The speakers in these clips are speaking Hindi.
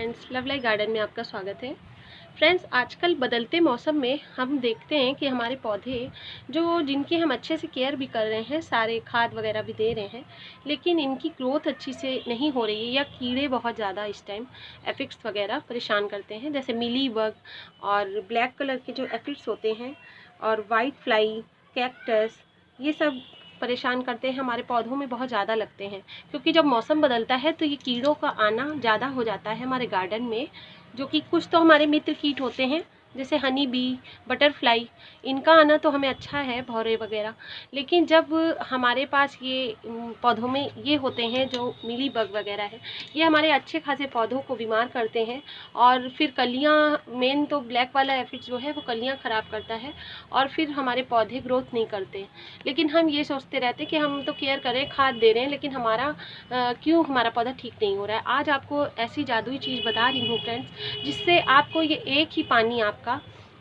फ्रेंड्स, लव लाइफ गार्डन में आपका स्वागत है। फ्रेंड्स, आजकल बदलते मौसम में हम देखते हैं कि हमारे पौधे जिनकी हम अच्छे से केयर भी कर रहे हैं, सारे खाद वगैरह भी दे रहे हैं, लेकिन इनकी ग्रोथ अच्छी से नहीं हो रही है या कीड़े बहुत ज़्यादा इस टाइम एफिड्स वगैरह परेशान करते हैं, जैसे मिली बग और ब्लैक कलर के जो एफिड्स होते हैं और वाइट फ्लाई, कैक्टस, ये सब परेशान करते हैं। हमारे पौधों में बहुत ज़्यादा लगते हैं क्योंकि जब मौसम बदलता है तो ये कीड़ों का आना ज़्यादा हो जाता है हमारे गार्डन में, जो कि कुछ तो हमारे मित्र कीट होते हैं जैसे हनी बी, बटरफ्लाई, इनका आना तो हमें अच्छा है, भौरे वगैरह। लेकिन जब हमारे पास ये पौधों में ये होते हैं जो मिली बग वगैरह है, ये हमारे अच्छे खासे पौधों को बीमार करते हैं और फिर कलियाँ, मेन तो ब्लैक वाला एफिड जो है वो कलियाँ ख़राब करता है और फिर हमारे पौधे ग्रोथ नहीं करते। लेकिन हम ये सोचते रहते कि हम तो केयर कर रहे हैं, खाद दे रहे हैं, लेकिन क्यों हमारा पौधा ठीक नहीं हो रहा है। आज आपको ऐसी जादुई चीज़ बता रही हूँ फ्रेंड्स, जिससे आपको ये एक ही पानी आपका,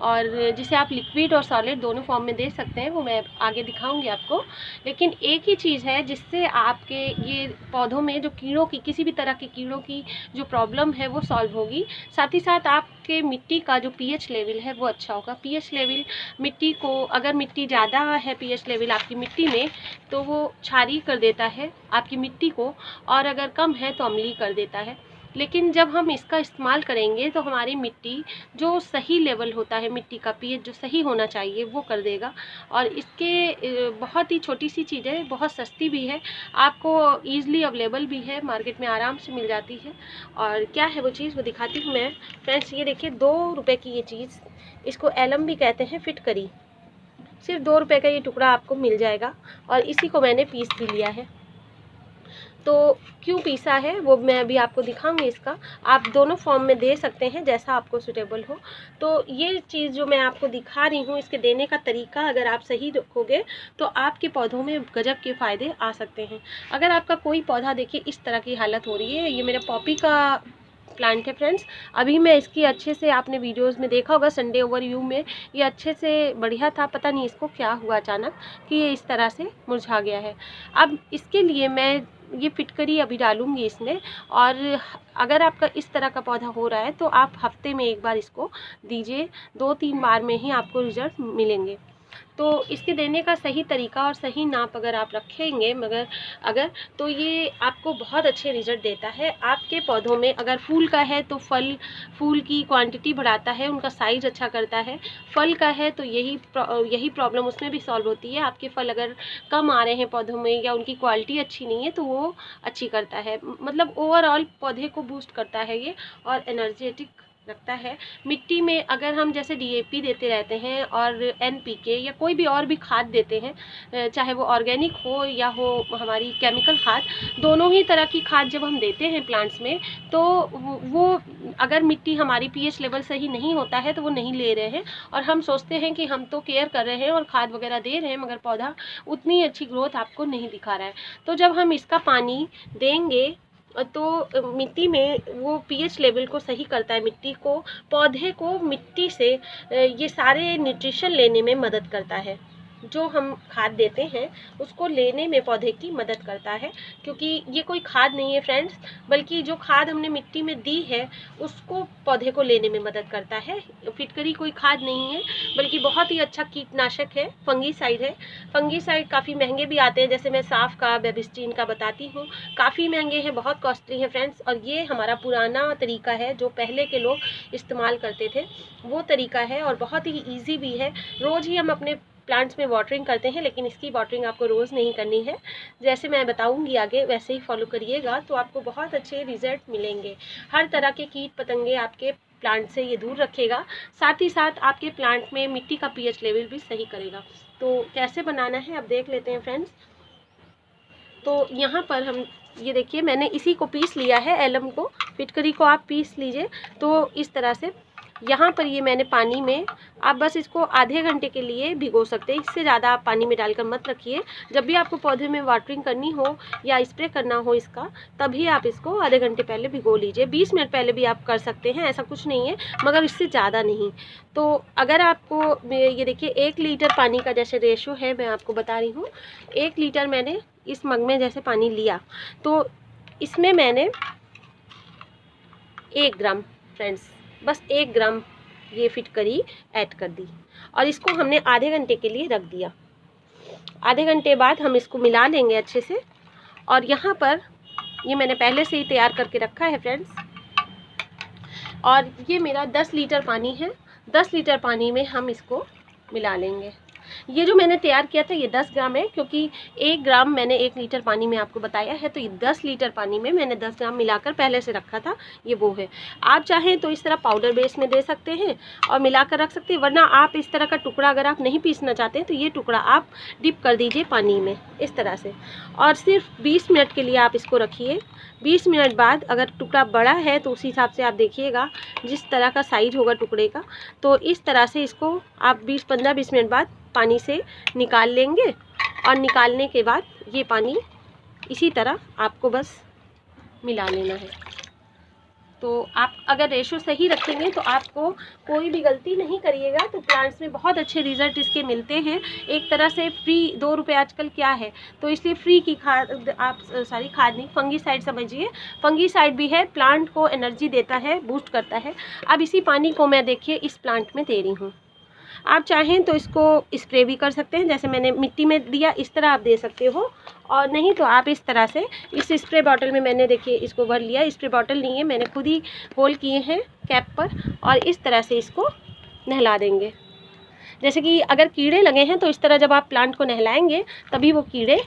और जिसे आप लिक्विड और सॉलिड दोनों फॉर्म में दे सकते हैं, वो मैं आगे दिखाऊंगी आपको। लेकिन एक ही चीज़ है जिससे आपके ये पौधों में जो कीड़ों की, किसी भी तरह के कीड़ों की जो प्रॉब्लम है वो सॉल्व होगी। साथ ही साथ आपके मिट्टी का जो पीएच लेवल है वो अच्छा होगा। पीएच लेवल मिट्टी को, अगर मिट्टी ज़्यादा है पीएच लेवल आपकी मिट्टी में, तो वो क्षारीय कर देता है आपकी मिट्टी को, और अगर कम है तो अम्लीय कर देता है। लेकिन जब हम इसका इस्तेमाल करेंगे तो हमारी मिट्टी जो सही लेवल होता है, मिट्टी का पीएच जो सही होना चाहिए वो कर देगा। और इसके बहुत ही छोटी सी चीज़ है, बहुत सस्ती भी है, आपको ईज़िली अवेलेबल भी है, मार्केट में आराम से मिल जाती है। और क्या है वो चीज़, वो दिखाती हूँ मैं। फ्रेंड्स, ये देखिए 2 रुपये की ये चीज़, इसको एलम भी कहते हैं, फिटकरी। सिर्फ 2 रुपये का ये टुकड़ा आपको मिल जाएगा और इसी को मैंने पीस भी लिया है। तो क्यों पीसा है वो मैं अभी आपको दिखाऊंगी। इसका आप दोनों फॉर्म में दे सकते हैं, जैसा आपको सूटेबल हो। तो ये चीज़ जो मैं आपको दिखा रही हूँ, इसके देने का तरीका अगर आप सही रखोगे तो आपके पौधों में गजब के फ़ायदे आ सकते हैं। अगर आपका कोई पौधा देखिए इस तरह की हालत हो रही है, ये मेरा पॉपी का प्लांट है फ्रेंड्स। अभी मैं इसकी अच्छे से, आपने वीडियोस में देखा होगा संडे ओवरव्यू में, ये अच्छे से बढ़िया था। पता नहीं इसको क्या हुआ अचानक कि ये इस तरह से मुरझा गया है। अब इसके लिए मैं ये फिटकरी अभी डालूंगी इसमें। और अगर आपका इस तरह का पौधा हो रहा है तो आप हफ्ते में एक बार इसको दीजिए, 2-3 बार में ही आपको रिजल्ट मिलेंगे। तो इसके देने का सही तरीका और सही नाप अगर आप रखेंगे तो ये आपको बहुत अच्छे रिजल्ट देता है। आपके पौधों में अगर फूल का है तो फूल की क्वांटिटी बढ़ाता है, उनका साइज अच्छा करता है। फल का है तो यही प्रॉब्लम उसमें भी सॉल्व होती है। आपके फल अगर कम आ रहे हैं पौधों में या उनकी क्वालिटी अच्छी नहीं है तो वो अच्छी करता है, मतलब ओवरऑल पौधे को बूस्ट करता है ये और एनर्जेटिक रखता है। मिट्टी में अगर हम जैसे डीएपी देते रहते हैं और एनपीके या कोई भी और भी खाद देते हैं, चाहे वो ऑर्गेनिक हो या हो हमारी केमिकल खाद, दोनों ही तरह की खाद जब हम देते हैं प्लांट्स में, तो वो अगर मिट्टी हमारी पीएच लेवल सही नहीं होता है तो वो नहीं ले रहे हैं। और हम सोचते हैं कि हम तो केयर कर रहे हैं और खाद वगैरह दे रहे हैं, मगर पौधा उतनी अच्छी ग्रोथ आपको नहीं दिखा रहा है। तो जब हम इसका पानी देंगे तो मिट्टी में वो पीएच लेवल को सही करता है, मिट्टी को, पौधे को मिट्टी से ये सारे न्यूट्रिशन लेने में मदद करता है। जो हम खाद देते हैं उसको लेने में पौधे की मदद करता है, क्योंकि ये कोई खाद नहीं है फ्रेंड्स, बल्कि जो खाद हमने मिट्टी में दी है उसको पौधे को लेने में मदद करता है। फिटकरी कोई खाद नहीं है, बल्कि बहुत ही अच्छा कीटनाशक है, फंगीसाइड है। फंगीसाइड काफ़ी महंगे भी आते हैं, जैसे मैं साफ का, बेबिस्टीन का बताती हूँ, काफ़ी महंगे हैं, बहुत कॉस्टली हैं फ्रेंड्स। और ये हमारा पुराना तरीका है जो पहले के लोग इस्तेमाल करते थे, वो तरीका है और बहुत ही ईजी भी है। रोज़ ही हम अपने प्लांट्स में वाटरिंग करते हैं, लेकिन इसकी वाटरिंग आपको रोज़ नहीं करनी है। जैसे मैं बताऊंगी आगे वैसे ही फॉलो करिएगा तो आपको बहुत अच्छे रिजल्ट मिलेंगे। हर तरह के कीट पतंगे आपके प्लांट से ये दूर रखेगा, साथ ही साथ आपके प्लांट में मिट्टी का पीएच लेवल भी सही करेगा। तो कैसे बनाना है अब देख लेते हैं फ्रेंड्स। तो यहाँ पर हम ये देखिए, मैंने इसी को पीस लिया है, एलम को, फिटकरी को आप पीस लीजिए। तो इस तरह से यहाँ पर ये मैंने पानी में, आप बस इसको आधे घंटे के लिए भिगो सकते हैं, इससे ज़्यादा आप पानी में डालकर मत रखिए। जब भी आपको पौधे में वाटरिंग करनी हो या स्प्रे करना हो इसका, तभी आप इसको आधे घंटे पहले भिगो लीजिए। 20 मिनट पहले भी आप कर सकते हैं, ऐसा कुछ नहीं है, मगर इससे ज़्यादा नहीं। तो अगर आपको ये देखिए 1 लीटर पानी का जैसे रेशो है, मैं आपको बता रही हूँ, 1 लीटर मैंने इस मग में जैसे पानी लिया, तो इसमें मैंने 1 ग्राम फ्रेंड्स, बस 1 ग्राम ये फिटकरी ऐड कर दी और इसको हमने आधे घंटे के लिए रख दिया। आधे घंटे बाद हम इसको मिला लेंगे अच्छे से। और यहाँ पर ये मैंने पहले से ही तैयार करके रखा है फ्रेंड्स, और ये मेरा 10 लीटर पानी है। 10 लीटर पानी में हम इसको मिला लेंगे। ये जो मैंने तैयार किया था ये 10 ग्राम है, क्योंकि 1 ग्राम मैंने 1 लीटर पानी में आपको बताया है, तो ये 10 लीटर पानी में मैंने 10 ग्राम मिलाकर पहले से रखा था, ये वो है। आप चाहें तो इस तरह पाउडर बेस में दे सकते हैं और मिलाकर रख सकते हैं, वरना आप इस तरह का टुकड़ा अगर आप नहीं पीसना चाहते हैं तो ये टुकड़ा आप डिप कर दीजिए पानी में इस तरह से, और सिर्फ 20 मिनट के लिए आप इसको रखिए। 20 मिनट बाद अगर टुकड़ा बड़ा है तो उस हिसाब से आप देखिएगा जिस तरह का साइज होगा टुकड़े का, तो इस तरह से इसको आप 15-20 मिनट बाद पानी से निकाल लेंगे। और निकालने के बाद ये पानी इसी तरह आपको बस मिला लेना है। तो आप अगर रेशो सही रखेंगे तो आपको कोई भी गलती नहीं करिएगा, तो प्लांट्स में बहुत अच्छे रिजल्ट इसके मिलते हैं। एक तरह से फ्री, 2 रुपये आजकल क्या है, तो इसलिए फ्री की खाद, आप सारी खाद नहीं, फंगीसाइड समझिए, फंगीसाइड भी है, प्लांट को एनर्जी देता है, बूस्ट करता है। अब इसी पानी को मैं देखिए इस प्लांट में दे रही हूँ। आप चाहें तो इसको स्प्रे भी कर सकते हैं, जैसे मैंने मिट्टी में दिया इस तरह आप दे सकते हो, और नहीं तो आप इस तरह से इस स्प्रे बॉटल में मैंने देखिए इसको भर लिया। स्प्रे बॉटल नहीं है, मैंने खुद ही होल किए हैं कैप पर, और इस तरह से इसको नहला देंगे। जैसे कि अगर कीड़े लगे हैं तो इस तरह जब आप प्लांट को नहलाएंगे तभी वो कीड़े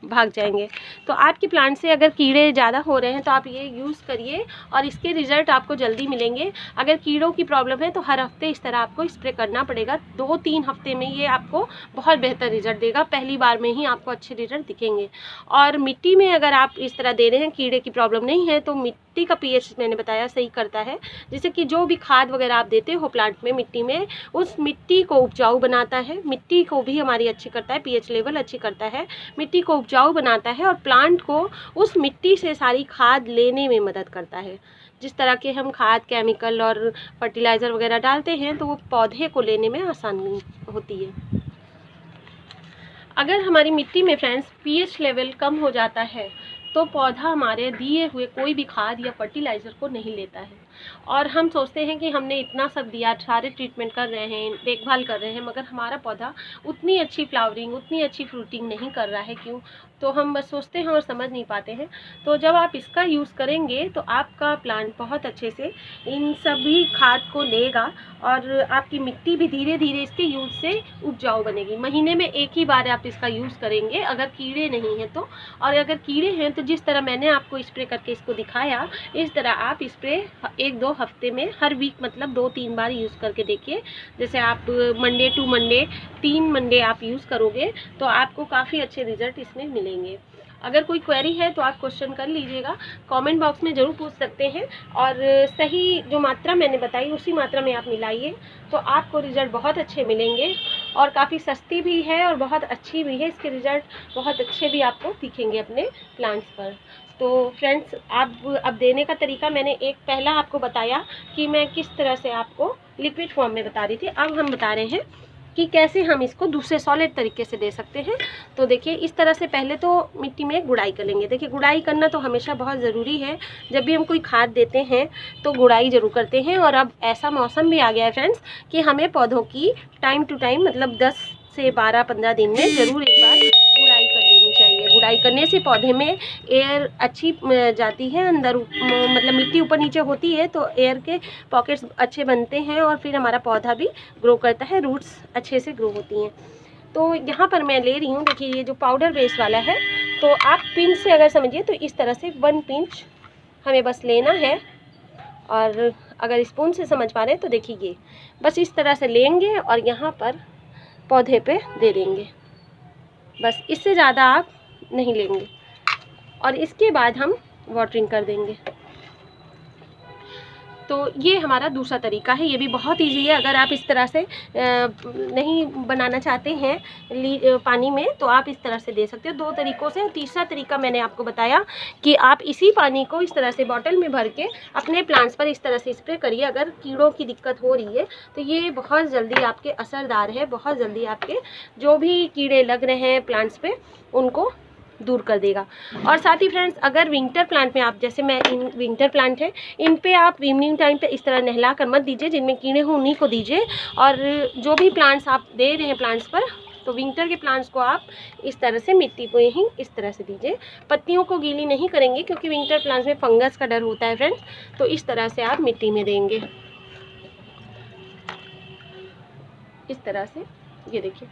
भाग जाएंगे। तो आपके प्लांट से अगर कीड़े ज़्यादा हो रहे हैं तो आप ये यूज़ करिए और इसके रिज़ल्ट आपको जल्दी मिलेंगे। अगर कीड़ों की प्रॉब्लम है तो हर हफ्ते इस तरह आपको स्प्रे करना पड़ेगा। 2-3 हफ्ते में ये आपको बहुत बेहतर रिज़ल्ट देगा, पहली बार में ही आपको अच्छे रिज़ल्ट दिखेंगे। और मिट्टी में अगर आप इस तरह दे रहे हैं, कीड़े की प्रॉब्लम नहीं है, तो मिट्टी का पीएच मैंने बताया सही करता है। जैसे कि जो भी खाद वगैरह आप देते हो प्लांट में मिट्टी में, उस मिट्टी को उपजाऊ बनाता है, मिट्टी को भी हमारी अच्छी करता है, पीएच लेवल अच्छी करता है, मिट्टी को उपजाऊ बनाता है और प्लांट को उस मिट्टी से सारी खाद लेने में मदद करता है। जिस तरह के हम खाद, केमिकल और फर्टिलाइज़र वगैरह डालते हैं तो वो पौधे को लेने में आसानी होती है। अगर हमारी मिट्टी में फ्रेंड्स पीएच लेवल कम हो जाता है तो पौधा हमारे दिए हुए कोई भी खाद या फर्टिलाइज़र को नहीं लेता है, और हम सोचते हैं कि हमने इतना सब दिया, सारे ट्रीटमेंट कर रहे हैं, देखभाल कर रहे हैं, मगर हमारा पौधा उतनी अच्छी फ्लावरिंग, उतनी अच्छी फ्रूटिंग नहीं कर रहा है। क्यों? तो हम बस सोचते हैं और समझ नहीं पाते हैं। तो जब आप इसका यूज़ करेंगे तो आपका प्लांट बहुत अच्छे से इन सभी खाद को लेगा और आपकी मिट्टी भी धीरे धीरे इसके यूज़ से उपजाऊ बनेगी। महीने में 1 ही बार आप इसका यूज़ करेंगे अगर कीड़े नहीं हैं तो, और अगर कीड़े हैं तो जिस तरह मैंने आपको स्प्रे करके इसको दिखाया, इस तरह आप स्प्रे 1-2 हफ्ते में हर वीक मतलब 2-3 बार यूज़ करके देखिए। जैसे आप मंडे टू मंडे 3 मंडे आप यूज़ करोगे तो आपको काफ़ी अच्छे रिजल्ट इसमें मिलेंगे। अगर कोई क्वेरी है तो आप क्वेश्चन कर लीजिएगा, कमेंट बॉक्स में ज़रूर पूछ सकते हैं, और सही जो मात्रा मैंने बताई उसी मात्रा में आप मिलाइए तो आपको रिज़ल्ट बहुत अच्छे मिलेंगे। और काफ़ी सस्ती भी है और बहुत अच्छी भी है, इसके रिज़ल्ट बहुत अच्छे भी आपको दिखेंगे अपने प्लांट्स पर। तो फ्रेंड्स, आप अब देने का तरीका मैंने एक पहला आपको बताया कि मैं किस तरह से आपको लिक्विड फॉर्म में बता रही थी, अब हम बता रहे हैं कि कैसे हम इसको दूसरे सॉलिड तरीके से दे सकते हैं। तो देखिए इस तरह से पहले तो मिट्टी में गुड़ाई कर लेंगे। देखिए गुड़ाई करना तो हमेशा बहुत ज़रूरी है, जब भी हम कोई खाद देते हैं तो गुड़ाई ज़रूर करते हैं। और अब ऐसा मौसम भी आ गया है फ्रेंड्स कि हमें पौधों की टाइम टू टाइम मतलब 10 से 12-15 दिन में ज़रूर एक बार गुड़ाई कर लेनी चाहिए। गुड़ाई करने से पौधे में एयर अच्छी जाती है अंदर, मतलब मिट्टी ऊपर नीचे होती है तो एयर के पॉकेट्स अच्छे बनते हैं और फिर हमारा पौधा भी ग्रो करता है, रूट्स अच्छे से ग्रो होती हैं। तो यहाँ पर मैं ले रही हूँ, देखिए ये जो पाउडर बेस वाला है, तो आप पिंच से अगर समझिए तो इस तरह से 1 पिंच हमें बस लेना है। और अगर स्पून से समझ पा रहे हैं तो देखिए ये बस इस तरह से लेंगे और यहाँ पर पौधे पे दे देंगे, बस इससे ज़्यादा आप नहीं लेंगे। और इसके बाद हम वाटरिंग कर देंगे। तो ये हमारा दूसरा तरीका है, ये भी बहुत इजी है। अगर आप इस तरह से नहीं बनाना चाहते हैं पानी में तो आप इस तरह से दे सकते हो 2 तरीक़ों से। तीसरा तरीका मैंने आपको बताया कि आप इसी पानी को इस तरह से बॉटल में भर के अपने प्लांट्स पर इस तरह से स्प्रे करिए। अगर कीड़ों की दिक्कत हो रही है तो ये बहुत जल्दी आपके असरदार है, बहुत जल्दी आपके जो भी कीड़े लग रहे हैं प्लांट्स पे उनको दूर कर देगा। और साथ ही फ्रेंड्स, अगर विंटर प्लांट में आप, जैसे मैं इन विंटर प्लांट है, इन पे आप इवनिंग टाइम पे इस तरह नहला कर मत दीजिए, जिनमें कीड़े हों उन्हीं को दीजिए। और जो भी प्लांट्स आप दे रहे हैं प्लांट्स पर, तो विंटर के प्लांट्स को आप इस तरह से मिट्टी पे ही इस तरह से दीजिए। पत्तियों को गीली नहीं करेंगे क्योंकि विंटर प्लांट्स में फंगस का डर होता है फ्रेंड्स। तो इस तरह से आप मिट्टी में देंगे, इस तरह से, ये देखिए।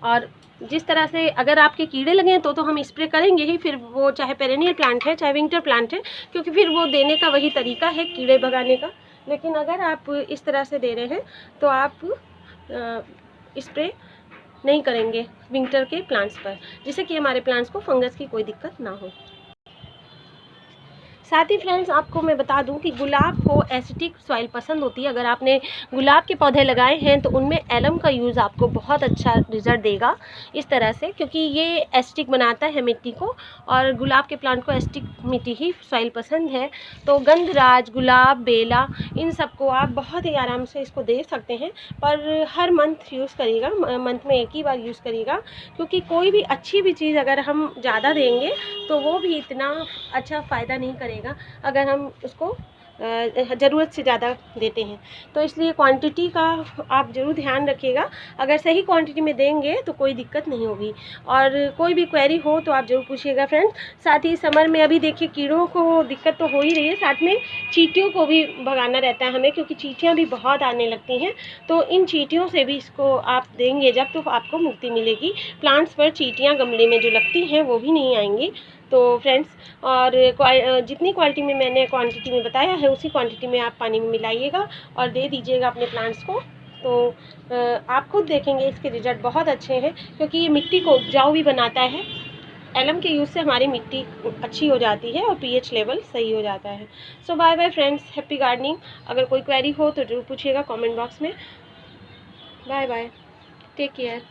और जिस तरह से अगर आपके कीड़े लगे हैं तो हम स्प्रे करेंगे ही, फिर वो चाहे पेरेनियल प्लांट है चाहे विंटर प्लांट है, क्योंकि फिर वो देने का वही तरीका है कीड़े भगाने का। लेकिन अगर आप इस तरह से दे रहे हैं तो आप स्प्रे नहीं करेंगे विंटर के प्लांट्स पर, जिससे कि हमारे प्लांट्स को फंगस की कोई दिक्कत ना हो। साथ ही फ्रेंड्स, आपको मैं बता दूं कि गुलाब को एसिटिक सॉइल पसंद होती है। अगर आपने गुलाब के पौधे लगाए हैं तो उनमें एलम का यूज़ आपको बहुत अच्छा रिजल्ट देगा इस तरह से, क्योंकि ये एसिटिक बनाता है मिट्टी को, और गुलाब के प्लांट को एसिटिक मिट्टी ही सॉइल पसंद है। तो गंधराज, गुलाब, बेला, इन सबको आप बहुत ही आराम से इसको दे सकते हैं, पर हर मंथ यूज़ करिएगा, मंथ में एक ही बार यूज़ करिएगा, क्योंकि कोई भी अच्छी भी चीज़ अगर हम ज़्यादा देंगे तो वो भी इतना अच्छा फ़ायदा नहीं करेगा अगर हम उसको ज़रूरत से ज़्यादा देते हैं। तो इसलिए क्वांटिटी का आप ज़रूर ध्यान रखिएगा। अगर सही क्वांटिटी में देंगे तो कोई दिक्कत नहीं होगी। और कोई भी क्वेरी हो तो आप ज़रूर पूछिएगा फ्रेंड्स। साथ ही समर में अभी देखिए कीड़ों को दिक्कत तो हो ही रही है, साथ में चींटियों को भी भगाना रहता है हमें, क्योंकि चींटियाँ भी बहुत आने लगती हैं। तो इन चींटियों से भी इसको आप देंगे जब, तो आपको मुक्ति मिलेगी। प्लांट्स पर चींटियाँ गमले में जो लगती हैं वो भी नहीं आएंगी। तो फ्रेंड्स, और जितनी क्वालिटी में मैंने क्वांटिटी में बताया है उसी क्वांटिटी में आप पानी में मिलाइएगा और दे दीजिएगा अपने प्लांट्स को। तो आप खुद देखेंगे इसके रिजल्ट बहुत अच्छे हैं, क्योंकि ये मिट्टी को उपजाऊ भी बनाता है। एलम के यूज़ से हमारी मिट्टी अच्छी हो जाती है और पीएच लेवल सही हो जाता है। So bye bye friends, happy gardening. अगर कोई क्वेरी हो तो ज़रूर पूछिएगा कमेंट बॉक्स में। Bye bye, take care.